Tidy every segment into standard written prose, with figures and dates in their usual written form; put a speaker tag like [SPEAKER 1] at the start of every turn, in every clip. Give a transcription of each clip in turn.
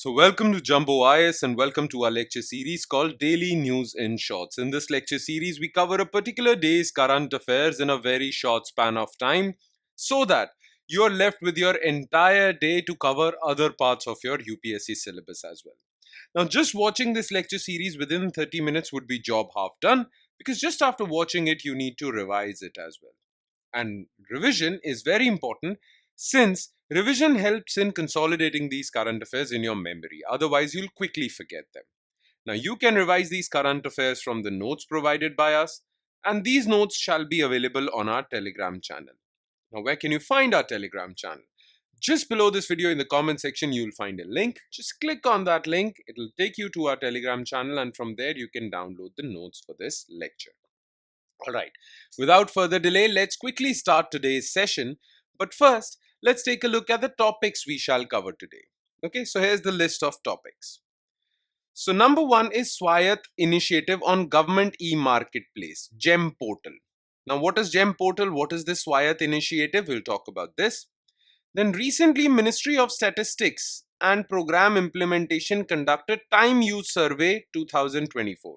[SPEAKER 1] So, welcome to Jumbo IS and welcome to our lecture series called Daily News in Shorts. In this lecture series, we cover a particular day's current affairs in a very short span of time so that you're left with your entire day to cover other parts of your UPSC syllabus as well. Now, just watching this lecture series within 30 minutes would be job half done because just after watching it, you need to revise it as well. And revision is very important since revision helps in consolidating these current affairs in your memory. Otherwise, you'll quickly forget them. Now, you can revise these current affairs from the notes provided by us, and these notes shall be available on our Telegram channel. Now, where can you find our Telegram channel? Just below this video in the comment section, you'll find a link. Just click on that link. It'll take you to our Telegram channel, and from there, you can download the notes for this lecture. All right, without further delay, let's quickly start today's session. But first, let's take a look at the topics we shall cover today. Okay, so here's the list of topics. So number one is SWAYATT Initiative on Government e-Marketplace, GEM Portal. Now, what is GEM Portal? What is this SWAYATT Initiative? We'll talk about this. Then recently, Ministry of Statistics and Program Implementation conducted Time Use Survey 2024.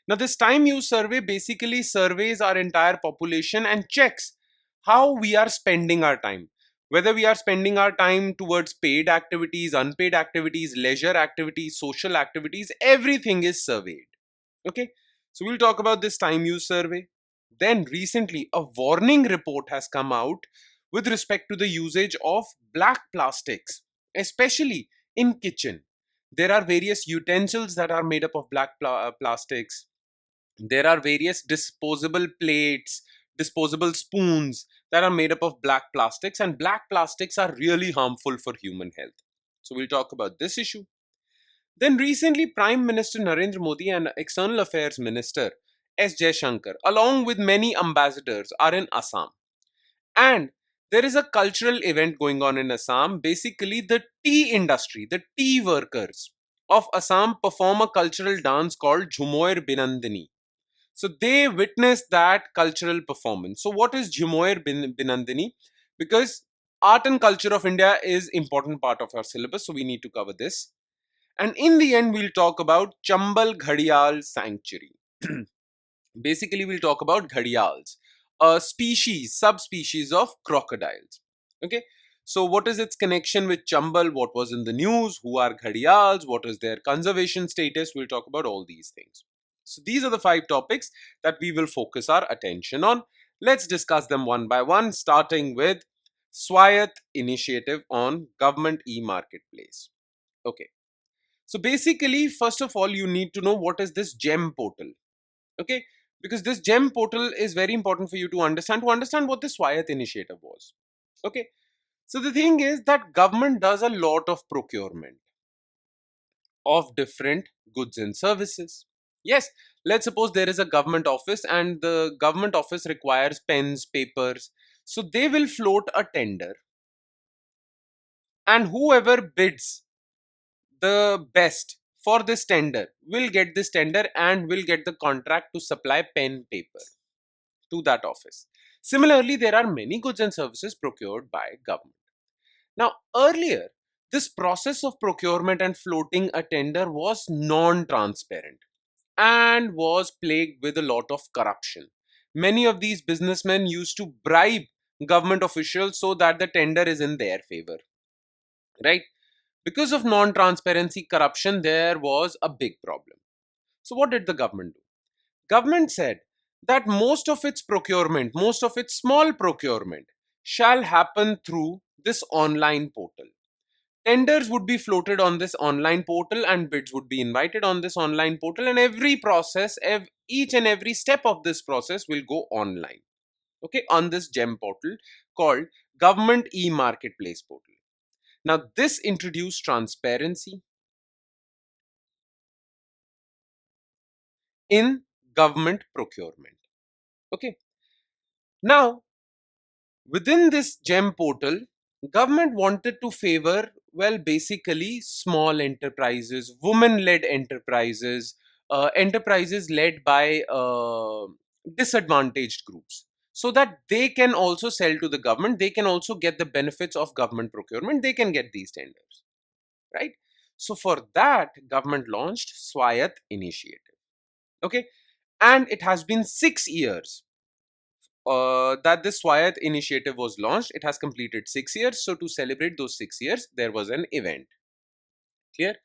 [SPEAKER 1] Now, this time use survey basically surveys our entire population and checks how we are spending our time. Whether we are spending our time towards paid activities, unpaid activities, leisure activities, social activities, everything is surveyed. Okay, so we'll talk about this time use survey. Then recently, a warning report has come out with respect to the usage of black plastics, especially in kitchen. There are various utensils that are made up of black plastics. There are various disposable plates, disposable spoons that are made up of black plastics, and black plastics are really harmful for human health. So we'll talk about this issue. Then recently, Prime Minister Narendra Modi and External Affairs Minister S. Jaishankar, along with many ambassadors, are in Assam. And there is a cultural event going on in Assam. Basically, the tea industry, the tea workers of Assam perform a cultural dance called Jhumoir Binandini. So they witnessed that cultural performance. So what is Jhumoir Binandini? Because art and culture of India is important part of our syllabus, so we need to cover this. And in the end, we'll talk about Chambal Gharial Sanctuary. Basically, we'll talk about gharials, a species, subspecies of crocodiles. Okay. So what is its connection with Chambal? What was in the news? Who are gharials? What is their conservation status? We'll talk about all these things. So these are the 5 topics that we will focus our attention on. Let's discuss them one by one, starting with SWAYATT Initiative on Government e-Marketplace. Okay. So basically, first of all, you need to know what is this GEM portal. Okay. Because this GEM portal is very important for you to understand what this SWAYATT Initiative was. Okay. So the thing is that government does a lot of procurement of different goods and services. Yes, let's suppose there is a government office and the government office requires pens, papers. So they will float a tender, and whoever bids the best for this tender will get this tender and will get the contract to supply pen paper to that office. Similarly, there are many goods and services procured by government. Now, earlier, this process of procurement and floating a tender was non-transparent and was plagued with a lot of corruption. Many of these businessmen used to bribe government officials so that the tender is in their favor, right? Because of non-transparency, corruption, there was a big problem. So what did the government do? Government said that most of its procurement, most of its small procurement shall happen through this online portal. Tenders would be floated on this online portal and bids would be invited on this online portal, and every process, each and every step of this process will go online. Okay, on this GEM portal called Government e-Marketplace portal. Now, this introduced transparency in government procurement. Okay. Now, within this GEM portal, government wanted to favor, well, basically small enterprises, women-led enterprises, enterprises led by disadvantaged groups, so that they can also sell to the government. They can also get the benefits of government procurement. They can get these tenders, right? So for that, government launched SWAYATT Initiative. Okay, and it has been 6 years that this SWAYATT Initiative was launched. It has completed 6 years. So to celebrate those 6 years, there was an event. Clear?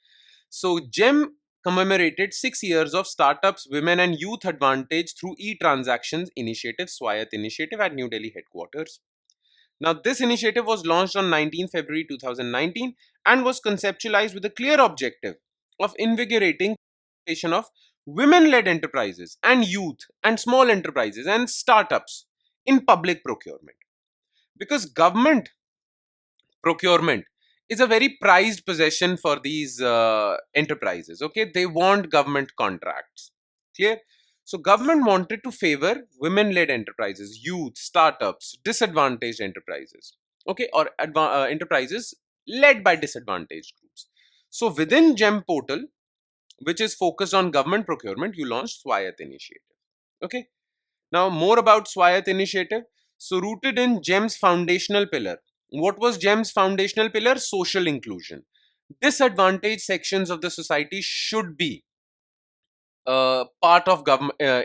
[SPEAKER 1] So GEM commemorated 6 years of startups, women and youth advantage through e-transactions initiative, SWAYATT Initiative at New Delhi headquarters. Now, this initiative was launched on 19 February 2019 and was conceptualized with a clear objective of invigorating participation of women-led enterprises and youth and small enterprises and startups in public procurement. Because government procurement is a very prized possession for these enterprises. Okay, they want government contracts. Clear? So government wanted to favor women-led enterprises, youth, startups, disadvantaged enterprises. Okay, or enterprises led by disadvantaged groups. So within GEM portal, which is focused on government procurement, you launched SWAYATT Initiative. Okay, now, more about SWAYATT Initiative. So, rooted in GEM's foundational pillar. What was GEM's foundational pillar? Social inclusion. Disadvantaged sections of the society should be part of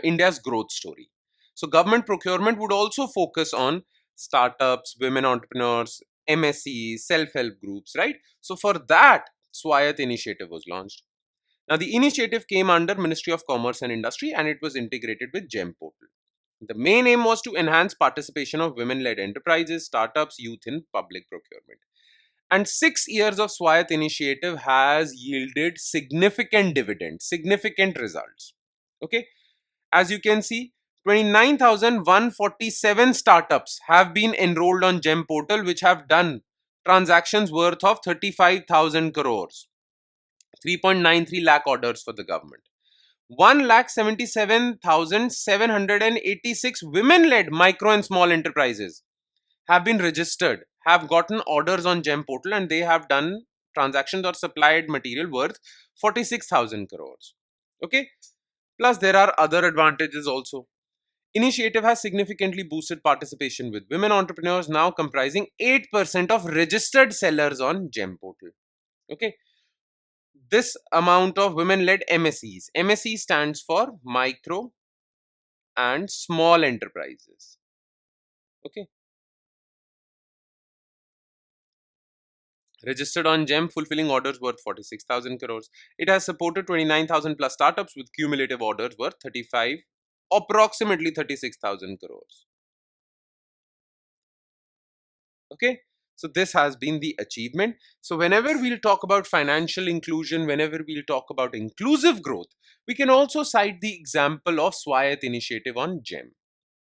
[SPEAKER 1] India's growth story. So, government procurement would also focus on startups, women entrepreneurs, MSCs, self-help groups, right? So, for that, SWAYATT Initiative was launched. Now, the initiative came under Ministry of Commerce and Industry, and it was integrated with GEM portal. The main aim was to enhance participation of women-led enterprises, startups, youth in public procurement. And 6 years of SWAYATT Initiative has yielded significant dividends, significant results. Okay, as you can see, 29,147 startups have been enrolled on GEM portal, which have done transactions worth of 35,000 crores, 3.93 lakh orders for the government. 1,77,786 women-led micro and small enterprises have been registered, have gotten orders on GEM portal, and they have done transactions or supplied material worth 46,000 crores. Okay. Plus, there are other advantages also. Initiative has significantly boosted participation with women entrepreneurs now comprising 8% of registered sellers on GEM portal. Okay. This amount of women-led MSEs. MSE stands for micro and small enterprises. Okay. Registered on GEM, fulfilling orders worth 46,000 crores. It has supported 29,000 plus startups with cumulative orders worth approximately 36,000 crores. Okay. So this has been the achievement. So whenever we'll talk about financial inclusion, whenever we'll talk about inclusive growth, we can also cite the example of SWAYATT Initiative on GEM.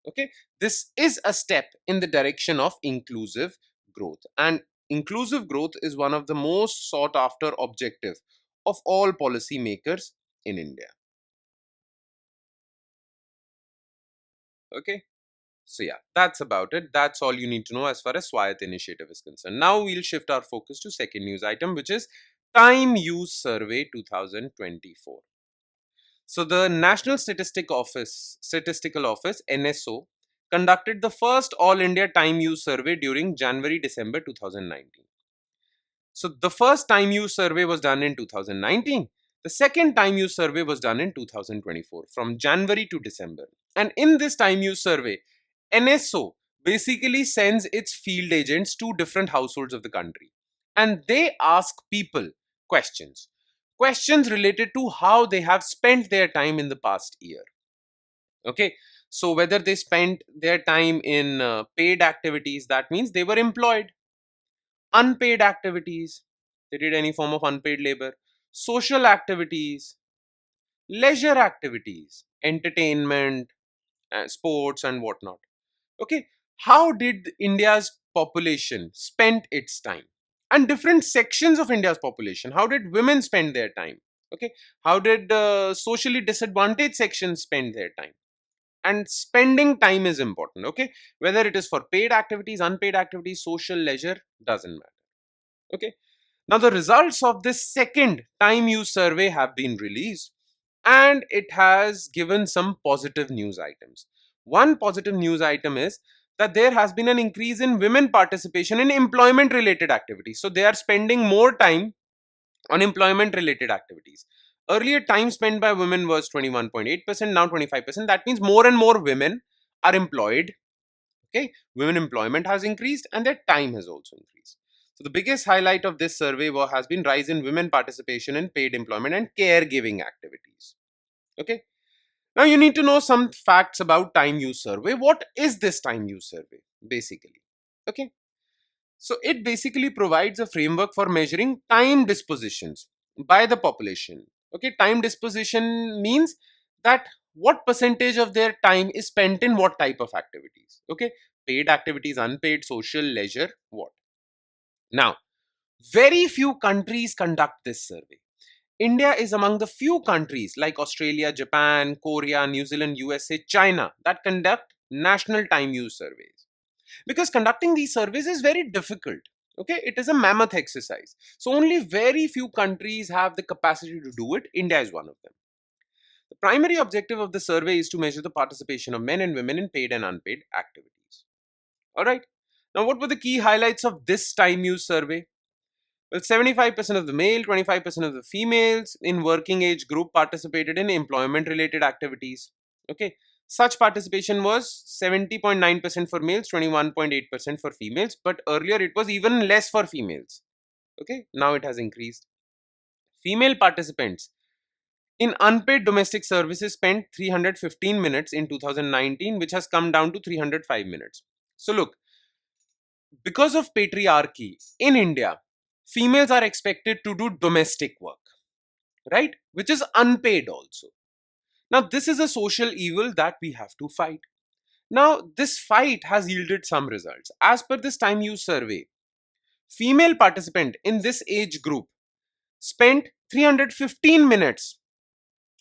[SPEAKER 1] Okay, this is a step in the direction of inclusive growth, and inclusive growth is one of the most sought after objective of all policymakers in India. Okay, so yeah, that's about it. That's all you need to know as far as SWAYATT Initiative is concerned. Now we'll shift our focus to second news item, which is Time Use Survey 2024. So the National Statistical Office NSO conducted the first All India Time Use Survey during January-December 2019. So the first Time Use Survey was done in 2019. The second Time Use Survey was done in 2024 from January to December. And in this Time Use Survey, NSO basically sends its field agents to different households of the country. And they ask people questions. Questions related to how they have spent their time in the past year. Okay, so whether they spent their time in paid activities, that means they were employed. Unpaid activities, they did any form of unpaid labor. Social activities, leisure activities, entertainment, sports, and whatnot. Okay, how did India's population spend its time? And different sections of India's population, how did women spend their time? Okay, how did socially disadvantaged sections spend their time? And spending time is important. Okay, whether it is for paid activities, unpaid activities, social, leisure, doesn't matter. Okay, now the results of this second time use survey have been released, and it has given some positive news items. One positive news item is that there has been an increase in women participation in employment related activities. So they are spending more time On employment related activities. Earlier, time spent by women was 21.8%, now 25%. That means more and more women are employed. Okay, women employment has increased and their time has also increased. So the biggest highlight of this survey has been rise in women participation in paid employment and caregiving activities. Okay, now you need to know some facts about time use survey. What is this time use survey basically? Okay, so it basically provides a framework for measuring time dispositions by the population. Okay, time disposition means that what percentage of their time is spent in what type of activities. Okay, paid activities, unpaid, social, leisure, what. Now, very few countries conduct this survey. India is among the few countries like Australia, Japan, Korea, New Zealand, USA, China that conduct national time use surveys, because conducting these surveys is very difficult. Okay, it is a mammoth exercise, so only very few countries have the capacity to do it. India is one of them. The primary objective of the survey is to measure the participation of men and women in paid and unpaid activities. All right, now what were the key highlights of this time use survey? Well, 75% of the male, 25% of the females in working age group participated in employment related activities. Okay. Such participation was 70.9% for males, 21.8% for females, but earlier it was even less for females. Okay. Now it has increased. Female participants in unpaid domestic services spent 315 minutes in 2019, which has come down to 305 minutes. So, look, because of patriarchy in India, females are expected to do domestic work, right? Which is unpaid also. Now, this is a social evil that we have to fight. Now, this fight has yielded some results. As per this time use survey, female participant in this age group spent 315 minutes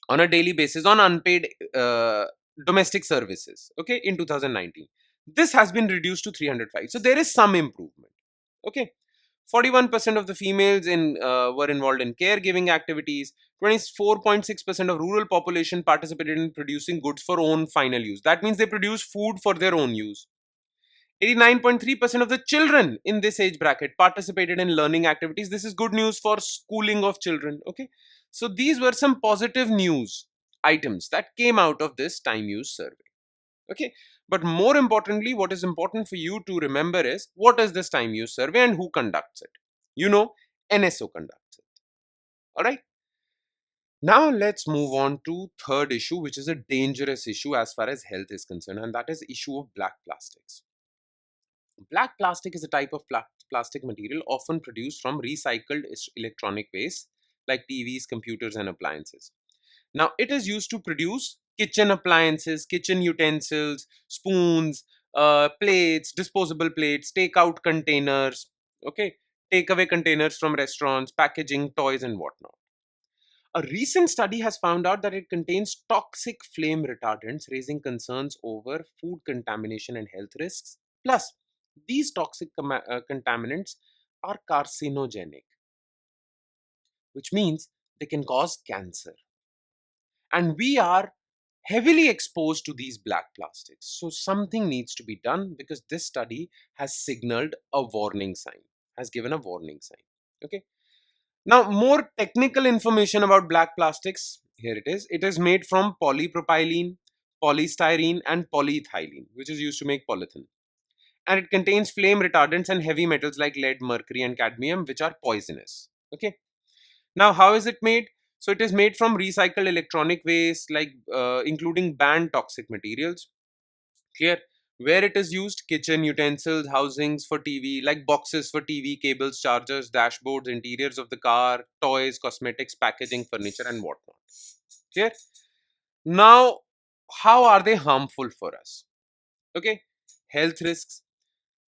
[SPEAKER 1] on a daily basis on unpaid domestic services, okay, in 2019. This has been reduced to 305. So there is some improvement. Okay. 41% of the females were involved in caregiving activities. 24.6% of rural population participated in producing goods for own final use. That means they produce food for their own use. 89.3% of the children in this age bracket participated in learning activities. This is good news for schooling of children. Okay. So these were some positive news items that came out of this time use survey. Okay. But more importantly, what is important for you to remember is what is this time use survey and who conducts it? You know, NSO conducts it. All right. Now let's move on to third issue, which is a dangerous issue as far as health is concerned, and that is issue of black plastics. Black plastic is a type of plastic material often produced from recycled electronic waste like TVs, computers, and appliances. Now, it is used to produce kitchen appliances, kitchen utensils, spoons, plates, disposable plates, takeout containers, okay, takeaway containers from restaurants, packaging, toys, and whatnot. A recent study has found out that it contains toxic flame retardants, raising concerns over food contamination and health risks. Plus, these toxic contaminants are carcinogenic, which means they can cause cancer. And we are heavily exposed to these black plastics. So, something needs to be done because this study has signaled a warning sign, has given a warning sign. Okay. Now, more technical information about black plastics. Here it is. It is made from polypropylene, polystyrene, and polyethylene, which is used to make polythene. And it contains flame retardants and heavy metals like lead, mercury, and cadmium, which are poisonous. Okay. Now, how is it made? So, it is made from recycled electronic waste, like including banned toxic materials. Clear? Where it is used: kitchen utensils, housings for TV, like boxes for TV, cables, chargers, dashboards, interiors of the car, toys, cosmetics, packaging, furniture, and whatnot. Clear? Now, how are they harmful for us? Okay, health risks: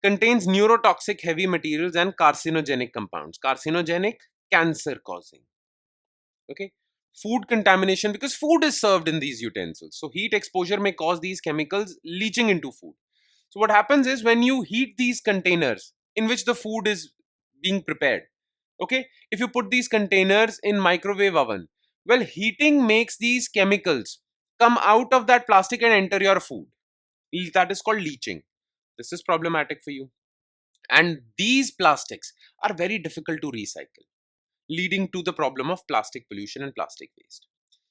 [SPEAKER 1] contains neurotoxic heavy materials and carcinogenic compounds. Carcinogenic, cancer causing. Okay, food contamination, because food is served in these utensils, so heat exposure may cause these chemicals leaching into food. So what happens is when you heat these containers in which the food is being prepared, okay, if you put these containers in microwave oven, well, heating makes these chemicals come out of that plastic and enter your food. That is called leaching. This is problematic for you. And these plastics are very difficult to recycle. leading to the problem of plastic pollution and plastic waste.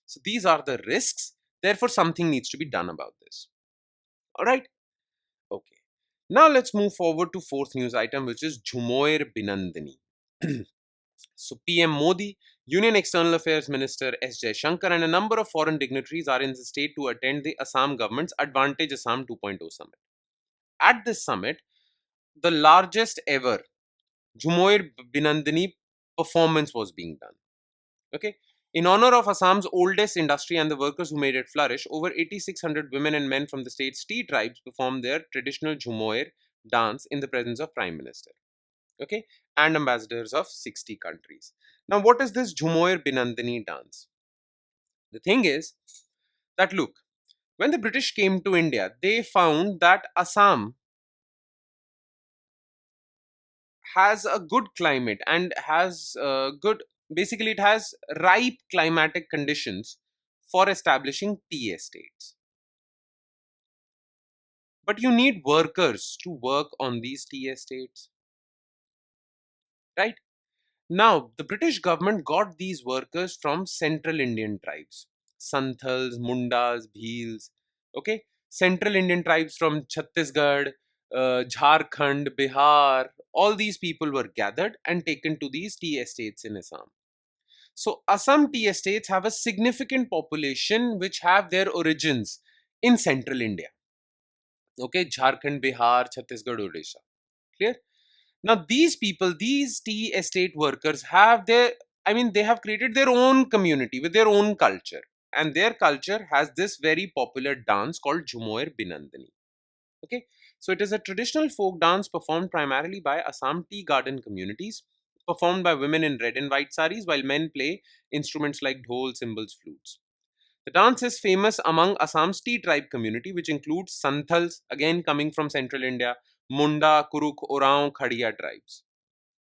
[SPEAKER 1] So these are the risks. Therefore, something needs to be done about this. All right. Okay. Now let's move forward to fourth news item, which is Jhumoir Binandini. So PM Modi, Union External Affairs Minister S. Shankar, and a number of foreign dignitaries are in the state to attend the Assam government's Advantage Assam 2.0 summit. At this summit, the largest ever Jhumoir Binandini performance was being done. Okay. In honor of Assam's oldest industry and the workers who made it flourish, over 8,600 women and men from the state's tea tribes performed their traditional Jhumoir dance in the presence of Prime Minister, okay, and ambassadors of 60 countries. Now, what is this Jhumoir Binandini dance? The thing is that, look, when the British came to India, they found that Assam has a good climate and has good, basically, it has ripe climatic conditions for establishing tea estates. But you need workers to work on these tea estates, right? Now, the British government got these workers from central Indian tribes, Santhals, Mundas, Bhils, okay? Central Indian tribes from Chhattisgarh, Jharkhand, Bihar, all these people were gathered and taken to these tea estates in Assam. So, Assam tea estates have a significant population which have their origins in central India, okay? Jharkhand, Bihar, Chhattisgarh, Odisha. Clear? Now, these people, these tea estate workers have their, I mean, they have created their own community with their own culture. And their culture has this very popular dance called Jhumoir Binandini. Okay. So it is a traditional folk dance performed primarily by Assam tea garden communities, performed by women in red and white saris, while men play instruments like dhol, cymbals, flutes. The dance is famous among Assam's tea tribe community, which includes Santhals, again coming from central India, Munda, Kuruk, Oraon, Khadiya tribes.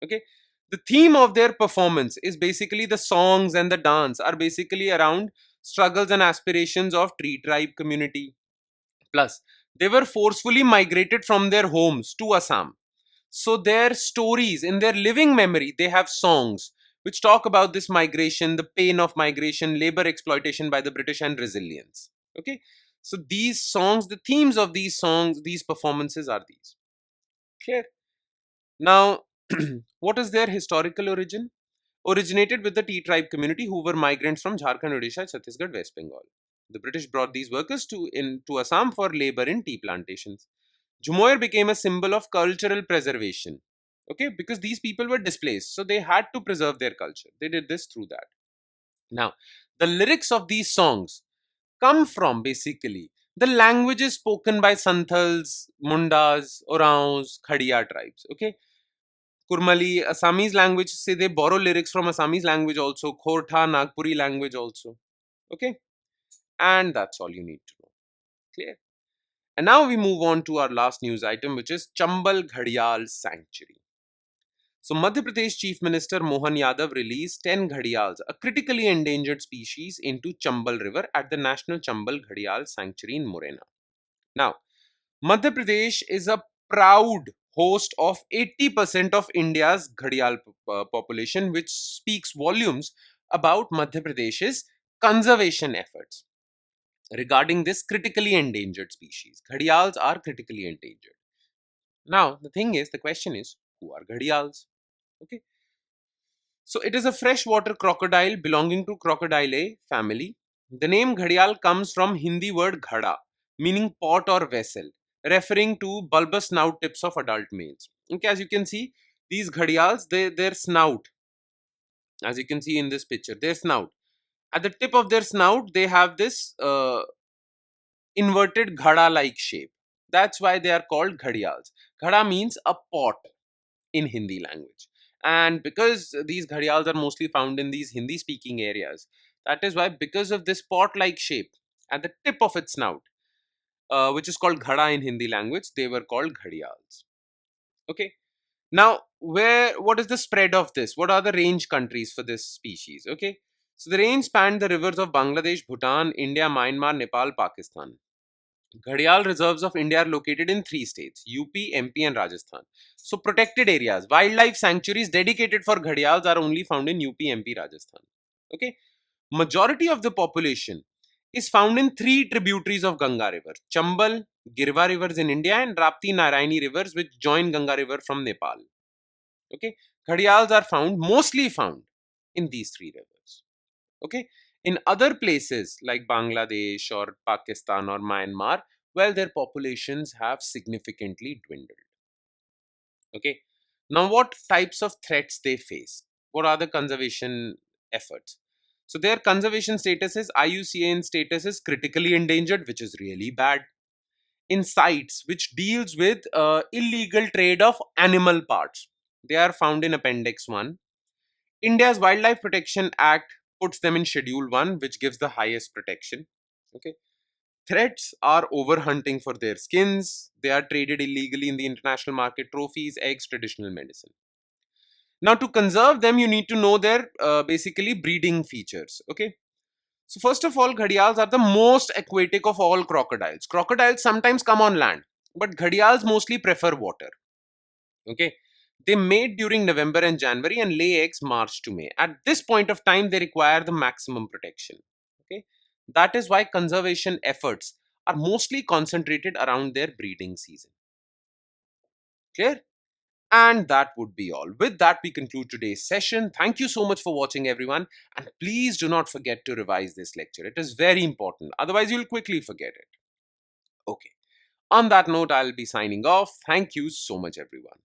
[SPEAKER 1] Okay. The theme of their performance is basically the songs and the dance are basically around struggles and aspirations of tree tribe community. Plus, they were forcefully migrated from their homes to Assam. So their stories, in their living memory, they have songs which talk about this migration, the pain of migration, labor exploitation by the British, and resilience. Okay. So these songs, the themes of these songs, these performances are these. Clear? Now, what is their historical origin? Originated with the tea tribe community who were migrants from Jharkhand, Odisha, Chhattisgarh, West Bengal. The British brought these workers to Assam for labor in tea plantations. Jhumoir became a symbol of cultural preservation. Okay, because these people were displaced, so they had to preserve their culture. They did this through that. Now, the lyrics of these songs come from basically the languages spoken by Santhals, Mundas, Oraons, Khadiya tribes. Okay, Kurmali, Assamese language, say they borrow lyrics from Assamese language also, Khortha, Nagpuri language also. Okay, and that's all you need to know. Clear? And now we move on to our last news item, which is Chambal Gharial Sanctuary. So, Madhya Pradesh Chief Minister Mohan Yadav released 10 gharials, a critically endangered species, into Chambal River at the National Chambal Gharial Sanctuary in Morena. Now, Madhya Pradesh is a proud host of 80% of India's gharial population, which speaks volumes about Madhya Pradesh's conservation efforts regarding this critically endangered species. Gharials are critically endangered. Now, the thing is, the question is, who are gharials? Okay. So it is a freshwater crocodile belonging to Crocodidae family. The name gharial comes from Hindi word ghada, meaning pot or vessel, referring to bulbous snout tips of adult males. Okay, as you can see, these gharials, their snout, as you can see in this picture, their snout. At the tip of their snout, they have this inverted ghada-like shape. That's why they are called gharials. Ghada means a pot in Hindi language. And because these gharials are mostly found in these Hindi speaking areas, that is why, because of this pot like shape at the tip of its snout, which is called ghada in Hindi language, they were called gharials. Okay. Now, what is the spread of this? What are the range countries for this species? Okay. So the range spanned the rivers of Bangladesh, Bhutan, India, Myanmar, Nepal, Pakistan. Gharial reserves of India are located in three states: UP, MP, and Rajasthan. So, protected areas, wildlife sanctuaries dedicated for gharials are only found in UP, MP, Rajasthan. Okay. Majority of the population is found in three tributaries of Ganga River: Chambal, Girva rivers in India, and Rapti Narayani rivers, which join Ganga River from Nepal. Okay. Gharials are mostly found in these three rivers. Okay. In other places like Bangladesh or Pakistan or Myanmar, well, their populations have significantly dwindled. Okay. Now, what types of threats they face? What are the conservation efforts? So, their conservation status is IUCN status is critically endangered, which is really bad. In sites which deals with illegal trade of animal parts, they are found in Appendix 1. India's Wildlife Protection Act puts them in Schedule 1, which gives the highest protection. Okay. Threats are overhunting for their skins. They are traded illegally in the international market: trophies, eggs, traditional medicine. Now, to conserve them, you need to know their basically breeding features. Okay. So, first of all, gharials are the most aquatic of all crocodiles. Crocodiles sometimes come on land, but gharials mostly prefer water. Okay. They mate during November and January and lay eggs March to May. At this point of time, they require the maximum protection. Okay. That is why conservation efforts are mostly concentrated around their breeding season. Clear? And that would be all. With that, we conclude today's session. Thank you so much for watching, everyone. And please do not forget to revise this lecture. It is very important. Otherwise, you'll quickly forget it. Okay. On that note, I'll be signing off. Thank you so much, everyone.